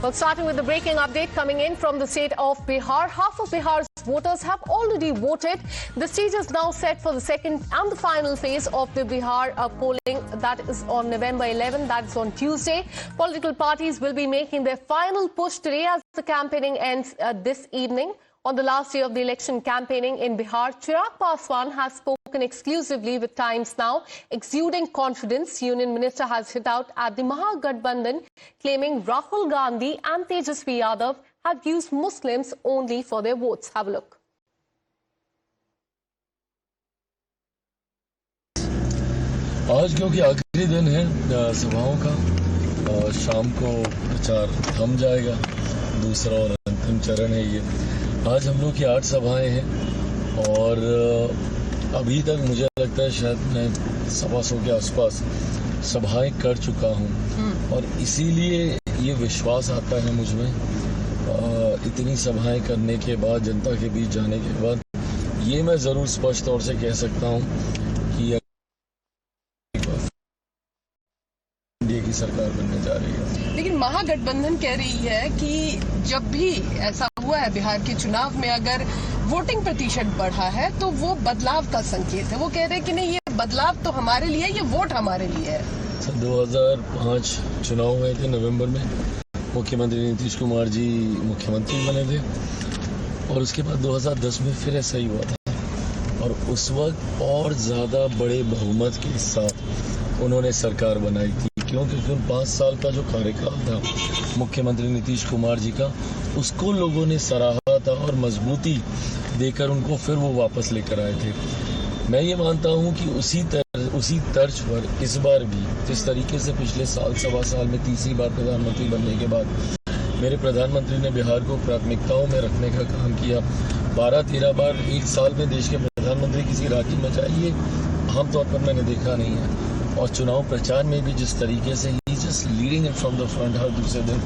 Well, starting with the breaking update coming in from the state of Bihar, half of Bihar's voters have already voted. The stage is now set for the second and the final phase of the Bihar polling. That is on November 11. That's on Tuesday. Political parties will be making their final push today as the campaigning ends this evening. On the last day of the election campaigning in Bihar, Chirag Paswan has spoken exclusively with Times Now, exuding confidence. Union Minister has hit out at the Mahagathbandhan, claiming Rahul Gandhi and Tejasvi Yadav have used Muslims only for their votes. Have a look. आज क्योंकि आखिरी दिन है सभाओं का, शाम को प्रचार थम जाएगा, दूसरा और अंतिम चरण है ये। आज हम लोग की 8 सभाएं हैं और अभी तक मुझे लगता है शायद मैं 125 के आसपास सभाएं कर चुका हूं और इसीलिए ये विश्वास आता है मुझ में। इतनी सभाएं करने के बाद, जनता के बीच जाने के बाद, ये मैं जरूर स्पष्ट तौर से कह सकता हूं कि एनडीए की सरकार बनने जा रही है। लेकिन महागठबंधन कह रही है कि जब भी ऐसा हुआ है बिहार के चुनाव में, अगर वोटिंग प्रतिशत बढ़ा है तो वो बदलाव का संकेत है। वो कह रहे हैं कि नहीं, ये बदलाव तो हमारे लिए, ये वोट हमारे लिए है। 2005 चुनाव हुए थे नवंबर में, मुख्यमंत्री नीतीश कुमार जी मुख्यमंत्री बने थे और उसके बाद 2010 में फिर ऐसा ही हुआ था और उस वक्त और ज्यादा बड़े बहुमत के साथ उन्होंने सरकार बनाई थी। क्योंकि 5 साल का जो कार्यकाल था मुख्यमंत्री नीतीश कुमार जी का, उसको लोगों ने सराहा था और मजबूती देकर उनको फिर वो वापस लेकर आए थे। मैं ये मानता हूँ कि उसी तर्ज पर इस बार भी जिस तरीके से पिछले सवा साल में तीसरी बार प्रधानमंत्री बनने के बाद मेरे प्रधानमंत्री ने बिहार को प्राथमिकताओं में रखने का काम किया, 12-13 बार एक साल में देश के प्रधानमंत्री किसी राज्य में जाए, ये आमतौर पर मैंने देखा नहीं है। और चुनाव प्रचार में भी जिस तरीके से ही just leading it from the front, हर दूसरे दिन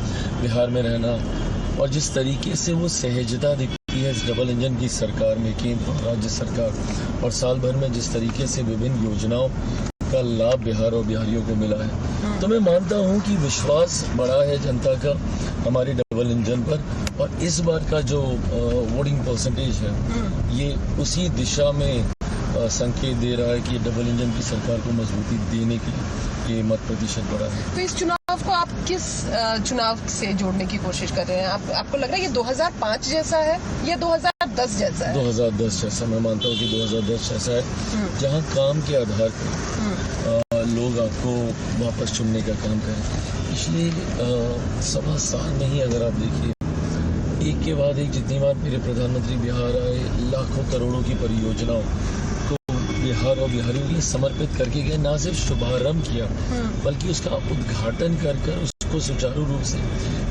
बिहार में रहना और जिस तरीके से वो सहजता दिखती है इस डबल इंजन की सरकार में, केंद्र और राज्य सरकार, और साल भर में जिस तरीके से विभिन्न योजनाओं का लाभ बिहार और बिहारियों को मिला है, तो मैं मानता हूं कि विश्वास बड़ा है जनता का हमारी डबल इंजन पर और इस बार का जो वोटिंग परसेंटेज है ये उसी दिशा में संकेत दे रहा है कि डबल इंजन की सरकार को मजबूती देने के लिए मत प्रतिशत बढ़ा है। तो इस चुनाव को आप किस चुनाव से जोड़ने की कोशिश कर रहे हैं? आपको लग रहा है ये 2005 जैसा है या 2010 जैसा है? 2010 जैसा मैं मानता हूँ कि 2010 जैसा है, जहाँ काम के आधार पर लोग आपको वापस चुनने का काम करें। इसलिए सवा साल में ही अगर आप देखिए, एक के बाद एक जितनी बार मेरे प्रधानमंत्री बिहार आए, लाखों करोड़ों की परियोजनाओं बिहार और बिहारियों के लिए समर्पित करके गए, ना सिर्फ शुभारंभ किया बल्कि उसका उद्घाटन कर उसको सुचारू रूप से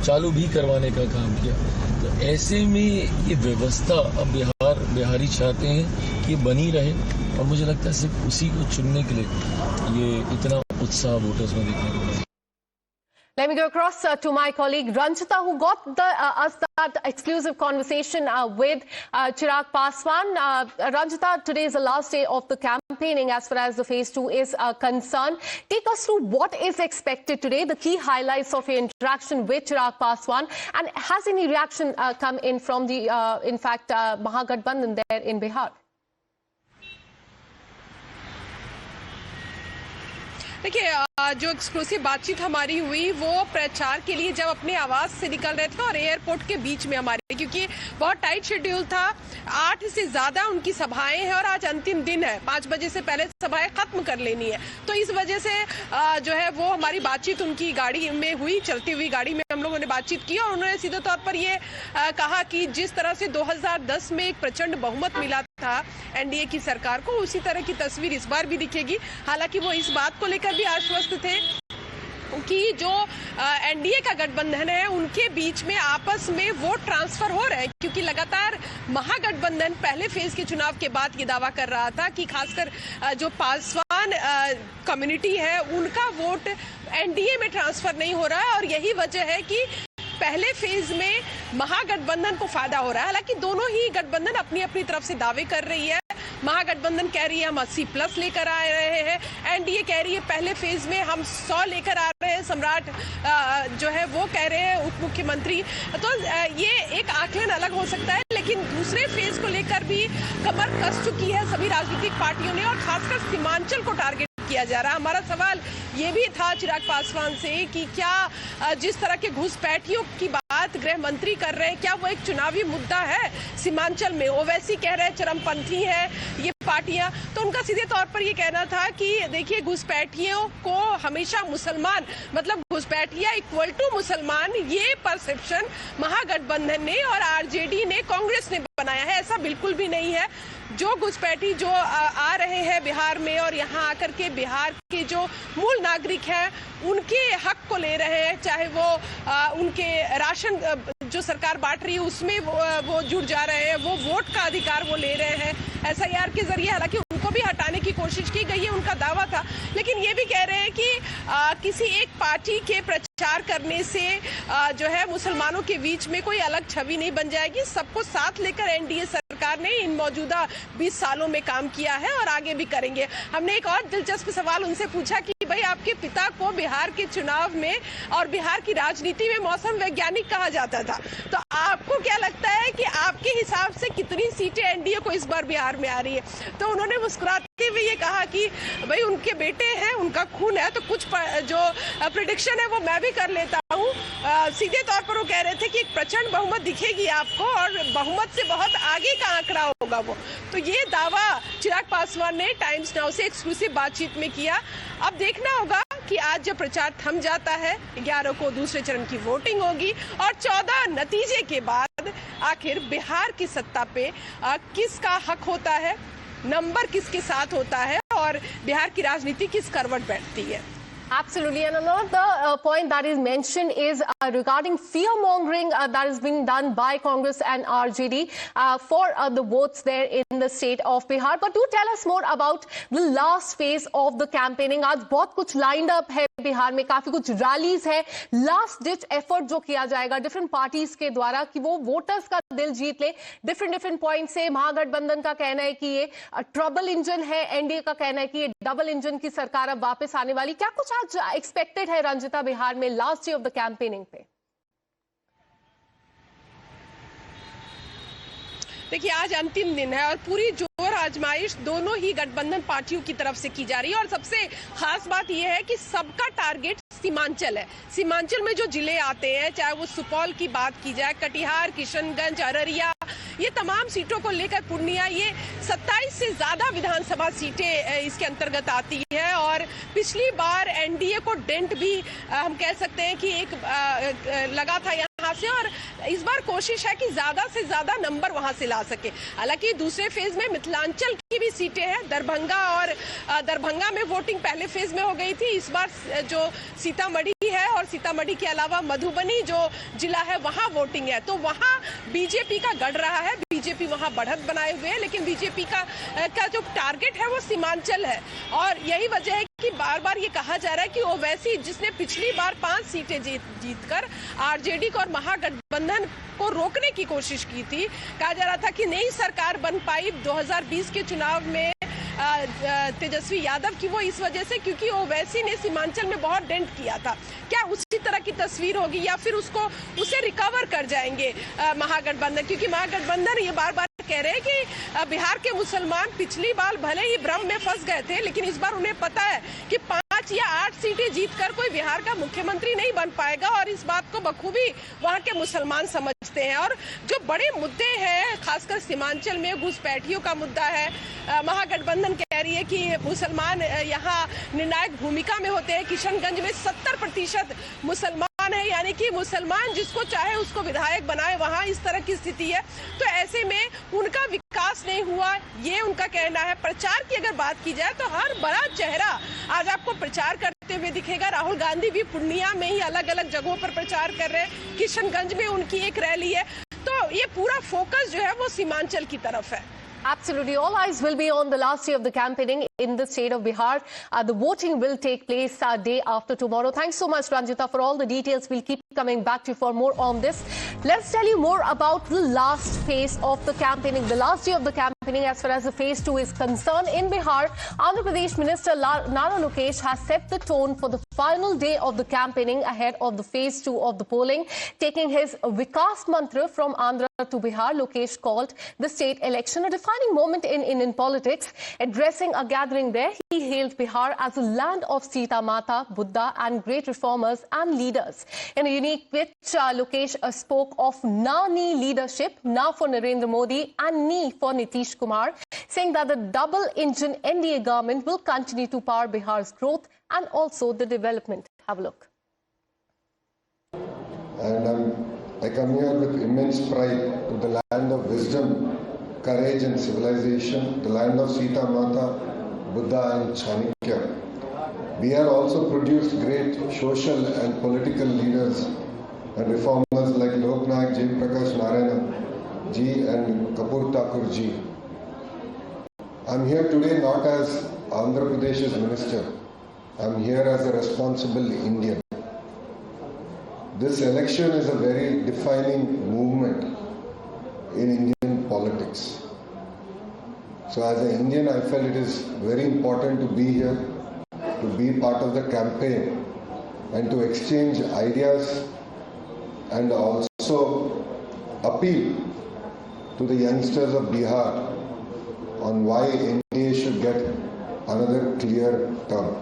चालू भी करवाने का काम किया। तो ऐसे में ये व्यवस्था अब बिहारी चाहते हैं कि बनी रहे और मुझे लगता है सिर्फ उसी को चुनने के लिए ये इतना उत्साह वोटर्स में देखने को मिला। Let me go across to my colleague Ranjita, who got us that exclusive conversation with Chirag Paswan. Ranjita, today is the last day of the campaigning as far as the phase 2 is concerned. Take us through what is expected today, the key highlights of your interaction with Chirag Paswan, and has any reaction come in from the, Mahagathbandhan there in Bihar? देखिए, जो exclusive बातचीत हमारी हुई वो प्रचार के लिए जब अपने आवास से निकल रहे थे और एयरपोर्ट के बीच में हमारे, क्योंकि बहुत टाइट शेड्यूल था, 8 से ज्यादा उनकी सभाएं हैं और आज अंतिम दिन है, 5 बजे से पहले सभाएं खत्म कर लेनी है। तो इस वजह से जो है वो हमारी बातचीत उनकी गाड़ी में हुई, चलती हुई गाड़ी में हम लोगों ने बातचीत की और उन्होंने सीधे तौर पर ये कहा कि जिस तरह से 2010 में एक प्रचंड बहुमत मिला था एनडीए की सरकार को, उसी तरह की तस्वीर इस बार भी दिखेगी। हालांकि वो इस बात को लेकर भी आश्वस्त थे कि जो एनडीए का गठबंधन है उनके बीच में आपस में वोट ट्रांसफर हो रहे हैं, क्योंकि लगातार महागठबंधन पहले फेज के चुनाव के बाद ये दावा कर रहा था कि खासकर जो पासवान कम्युनिटी है उनका वोट एनडीए में ट्रांसफर नहीं हो रहा है और यही वजह है कि पहले फेज में महागठबंधन को फायदा हो रहा है। हालांकि दोनों ही गठबंधन अपनी अपनी तरफ से दावे कर रही है। महागठबंधन कह रही है हम 80+ लेकर आ रहे हैं, एनडीए कह रही है पहले फेज में हम 100 लेकर आ रहे हैं। सम्राट जो है वो कह रहे हैं, उप मुख्यमंत्री। तो ये एक आकलन अलग हो सकता है, लेकिन दूसरे फेज को लेकर भी कमर कस चुकी है सभी राजनीतिक पार्टियों ने, और खासकर सीमांचल को टारगेट किया जा रहा है। हमारा सवाल ये भी था चिराग पासवान से कि क्या जिस तरह के घुसपैठियों की बात गृह मंत्री कर रहे हैं, क्या वो एक चुनावी मुद्दा है सीमांचल में? ओवैसी कह रहे हैं चरमपंथी है ये पार्टियां, तो उनका सीधे तौर पर ये कहना था कि देखिए घुसपैठियों को हमेशा मुसलमान, मतलब घुसपैठिया इक्वल टू मुसलमान, ये परसेप्शन महागठबंधन ने और आरजेडी ने, कांग्रेस ने बनाया है। ऐसा बिल्कुल भी नहीं है। जो घुसपैठी जो आ रहे हैं बिहार में और यहाँ आकर के बिहार के जो मूल नागरिक हैं उनके हक को ले रहे हैं, चाहे वो उनके राशन जो सरकार बांट रही है उसमें वो जुड़ जा रहे हैं, वो वोट का अधिकार वो ले रहे हैं एसआईआर के जरिए। हालांकि उनको भी हटाने की कोशिश की गई है, उनका दावा था, लेकिन ये भी कह रहे हैं कि किसी एक पार्टी के प्रचार करने से जो है मुसलमानों के बीच में कोई अलग छवि नहीं बन जाएगी। सबको साथ लेकर एनडीए सरकार ने इन मौजूदा 20 सालों में काम किया है और आगे भी करेंगे। हमने एक और दिलचस्प सवाल उनसे पूछा कि भाई आपके पिता को बिहार के चुनाव में और बिहार की राजनीति में मौसम वैज्ञानिक कहा जाता था, तो आपको क्या लगता है कि आपके हिसाब से कितनी सीटें एनडीए को इस बार बिहार में आ रही है? तो उन्होंने मुस्कुराते हुए ये कहा कि भाई उनके बेटे हैं, उनका खून है, तो कुछ जो प्रेडिक्शन है वो मैं भी कर लेता हूँ। सीधे तौर पर वो कह रहे थे कि एक प्रचंड बहुमत दिखेगी आपको और बहुमत से बहुत आगे का आंकड़ा होगा वो। तो ये दावा चिराग पासवान ने टाइम्स नाउ से एक्सक्लूसिव बातचीत में किया। अब देखना होगा कि आज जब प्रचार थम जाता है, 11 को दूसरे चरण की वोटिंग होगी और 14 नतीजे के बाद आखिर बिहार की सत्ता पे किसका हक होता है, नंबर किसके साथ होता है और बिहार की राजनीति किस करवट बैठती है। Absolutely, and another point that is mentioned is regarding fear-mongering that is being done by Congress and RJD for the votes there in the state of Bihar. But do tell us more about the last phase of the campaigning. आज बहुत कुछ lined up है बिहार में, काफी कुछ rallies है, last ditch effort जो किया जाएगा डिफरेंट पार्टीज के द्वारा कि वो वोटर्स का दिल जीत ले। डिफरेंट पॉइंट से महागठबंधन का कहना है कि ये ट्रबल इंजन है, एनडीए का कहना है कि ये डबल इंजन की सरकार अब वापस आने वाली। क्या कुछ आज एक्सपेक्टेड है रंजिता बिहार में last day of the campaigning पे? देखिए आज अंतिम दिन है और पूरी जोर आजमाइश दोनों ही गठबंधन पार्टियों की तरफ से की जा रही है। और सबसे खास बात यह है कि सबका टारगेट सीमांचल है। सीमांचल में जो जिले आते हैं, चाहे वो सुपौल की बात की जाए, कटिहार, किशनगंज, अररिया, ये तमाम सीटों को लेकर पूर्णिया, ये 27 से ज्यादा विधानसभा सीटें इसके अंतर्गत आती है। और पिछली बार एनडीए को डेंट भी हम कह सकते हैं कि एक लगा था यहाँ से, और इस बार कोशिश है कि ज्यादा से ज्यादा नंबर वहां से ला सके। हालांकि दूसरे फेज में मिथिलांचल की भी सीटें हैं, दरभंगा, और दरभंगा में वोटिंग पहले फेज में हो गई थी। इस बार जो सीतामढ़ी है और सीतामढ़ी के अलावा मधुबनी जो जिला है वहां वोटिंग है, तो वहां बीजेपी का गढ़ रहा है, बीजेपी वहां बढ़त बनाए हुए है, लेकिन बीजेपी का जो टारगेट है वो सीमांचल है। और यही वजह है कि बार बार ये कहा जा रहा है कि ओवैसी जिसने पिछली बार 5 सीटें जीतकर आरजेडी को और महागठबंधन को रोकने की कोशिश की थी, कहा जा रहा था कि नई सरकार बन पाई 2020 के चुनाव में तेजस्वी यादव की, वो इस वजह से क्योंकि ओवैसी ने सीमांचल में बहुत डेंट किया था। क्या उसी तरह की तस्वीर होगी या फिर उसे रिकवर कर जाएंगे महागठबंधन? क्योंकि महागठबंधन ये बार बार कह रहे हैं कि बिहार के मुसलमान पिछली बार भले ही भ्रम में फंस गए थे, लेकिन इस बार उन्हें पता है कि 5 या 8 सीटें जीतकर कोई बिहार का मुख्यमंत्री नहीं बन पाएगा, और इस बात को बखूबी वहां के मुसलमान समझते हैं। और जो बड़े मुद्दे हैं, खासकर सीमांचल में घुसपैठियों का मुद्दा है, महागठबंधन कह रही है कि मुसलमान यहाँ निर्णायक भूमिका में होते हैं। किशनगंज में 70% मुसलमान है, यानी कि मुसलमान जिसको चाहे उसको विधायक बनाए, वहां इस तरह की स्थिति है। तो ऐसे में उनका विकास नहीं हुआ, ये उनका कहना है। प्रचार की अगर बात की जाए तो हर बड़ा चेहरा आज आपको प्रचार करते हुए दिखेगा। राहुल गांधी भी पूर्णिया में ही अलग अलग जगहों पर प्रचार कर रहे हैं, किशनगंज में उनकी एक रैली है। तो ये पूरा फोकस जो है वो सीमांचल की तरफ है। Absolutely. All eyes will be on the last day of the campaigning in the state of Bihar. The voting will take place day after tomorrow. Thanks so much, Ranjita, for all the details. We'll keep coming back to you for more on this. Let's tell you more about the last phase of the campaigning, the last day of the campaigning as far as the phase 2 is concerned. In Bihar, Andhra Pradesh Minister Nara Lokesh has set the tone for the final day of the campaigning ahead of the phase 2 of the polling. Taking his Vikas mantra from Andhra to Bihar, Lokesh called the state election a defining moment in Indian politics. Addressing a gathering there, he hailed Bihar as a land of Sita Mata, Buddha and great reformers and leaders. In a unique pitch, Lokesh spoke of Na-Ni leadership, Na for Narendra Modi and Ni for Nitish Kumar, saying that the double-engine NDA government will continue to power Bihar's growth and also the development. Have a look. And I come here with immense pride to the land of wisdom, courage and civilization, the land of Sita Mata, Buddha and Chanakya. Bihar also produced great social and political leaders and reformers like Loknayak Jai Prakash Narayana ji and Kapur Thakur ji. I'm here today not as Andhra Pradesh's minister. I'm here as a responsible Indian. This election is a very defining movement in Indian politics. So as an Indian, I felt it is very important to be here, to be part of the campaign and to exchange ideas and also appeal to the youngsters of Bihar on why India should get another clear term.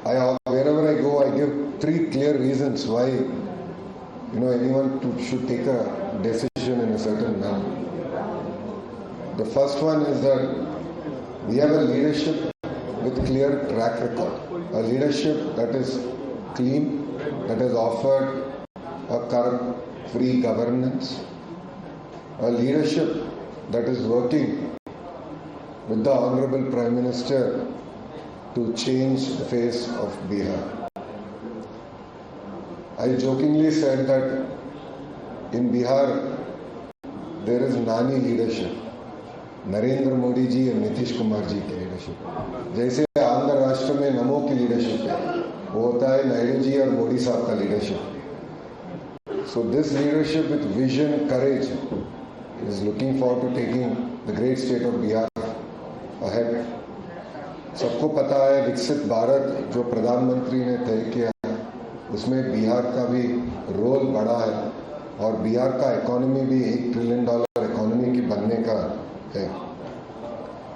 Wherever I go, I give 3 clear reasons why anyone should take a decision in a certain manner. The first one is that we have a leadership with clear track record, a leadership that is clean, that has offered a corrupt-free governance, a leadership that is working with the Honorable Prime Minister to change the face of Bihar. I jokingly said that in Bihar there is Nani leadership, Narendra Modi ji और नीतीश कुमार जी की leadership. जैसे आंध्र राष्ट्र में नमो की leadership है, वो होता है नायडू जी और मोदी साहब का leadership. So this leadership with vision, courage is looking forward to taking the great state of Bihar ahead. सबको पता है विकसित भारत जो प्रधानमंत्री ने तय किया है, उसमें बिहार का भी रोल बड़ा है और बिहार का इकोनॉमी भी $1 ट्रिलियन इकोनॉमी की बनने का है.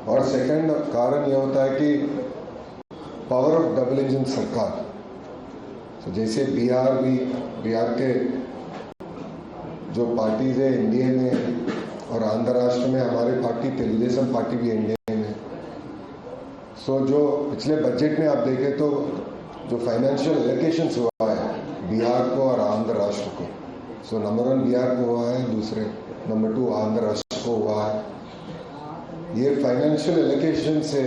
और सेकंड कारण यह होता है कि पावर ऑफ डबल इंजन सरकार. तो जैसे बिहार के जो पार्टीज है एनडीए में और आंध्र राष्ट्र में हमारे पार्टी तेलुगुदेशम पार्टी भी एनडीए में. सो जो पिछले बजट में आप देखें तो जो फाइनेंशियल एलोकेशंस हुआ है बिहार को और आंध्र राष्ट्र को, सो नंबर 1 बिहार को हुआ है, दूसरे नंबर 2 आंध्र राष्ट्र को हुआ है. ये फाइनेंशियल एलोकेशन से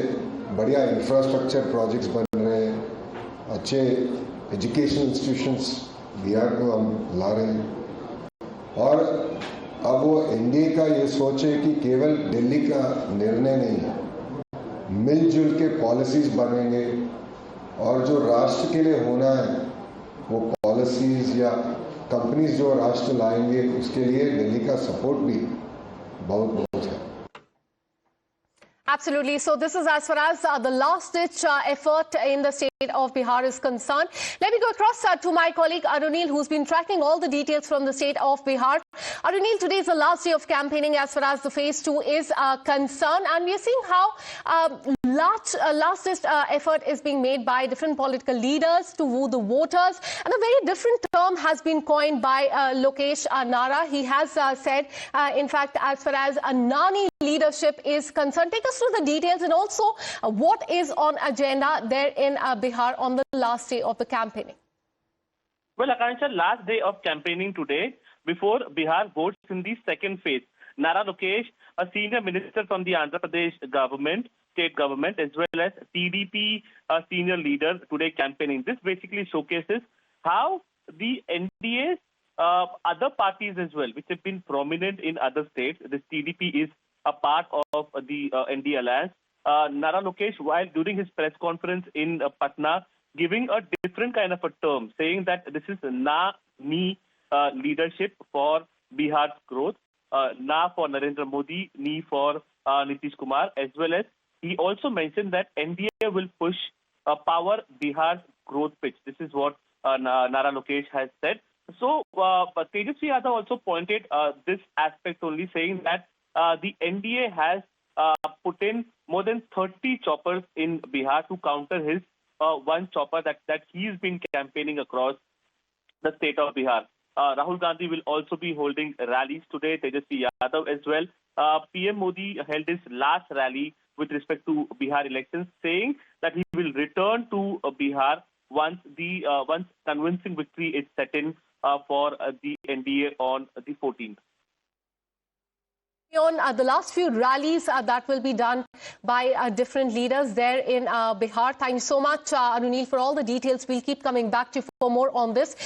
बढ़िया इंफ्रास्ट्रक्चर प्रोजेक्ट्स बन रहे हैं, अच्छे एजुकेशनल इंस्टीट्यूशंस बिहार को हम ला रहे हैं. और अब वो एनडीए का ये सोच है कि केवल दिल्ली का निर्णय नहीं है, मिलजुल के पॉलिसीज बनेंगे और जो राष्ट्र के लिए होना है वो पॉलिसीज या कंपनीज जो राष्ट्र लाएंगे उसके लिए दिल्ली का सपोर्ट भी बहुत है. Absolutely. So this is as far as the last-ditch effort in the state of Bihar is concerned. Let me go across to my colleague Arunil, who's been tracking all the details from the state of Bihar. Arunil, today is the last day of campaigning as far as the phase 2 is concerned, and we are seeing how last-ditch effort is being made by different political leaders to woo the voters. And a very different term has been coined by Lokesh Nara. He has said, in fact, as far as a Nani leadership is concerned. Take us through the details and also what is on agenda there in Bihar on the last day of the campaigning. Well, Akansha, last day of campaigning today before Bihar votes in the second phase. Nara Lokesh, a senior minister from the Andhra Pradesh government, state government, as well as TDP senior leader today campaigning. This basically showcases how the NDA's other parties as well, which have been prominent in other states. This TDP is a part of the NDA alliance. Nara Lokesh, while during his press conference in Patna, giving a different kind of a term, saying that this is na me leadership for Bihar's growth, na for Narendra Modi, ni for Nitish Kumar, as well as he also mentioned that NDA will push power Bihar's growth pitch. This is what Nara Lokesh has said. So Tejasvi Yadav also pointed this aspect only, saying that the NDA has put in more than 30 choppers in Bihar to counter his one chopper that he's been campaigning across the state of Bihar. Rahul Gandhi will also be holding rallies today, Tejasvi Yadav as well. PM Modi held his last rally with respect to Bihar elections, saying that he will return to Bihar once convincing victory is set in for the NDA on the 14th. On the last few rallies that will be done by different leaders there in Bihar. Thank you so much, Anunil, for all the details. We'll keep coming back to you for more on this.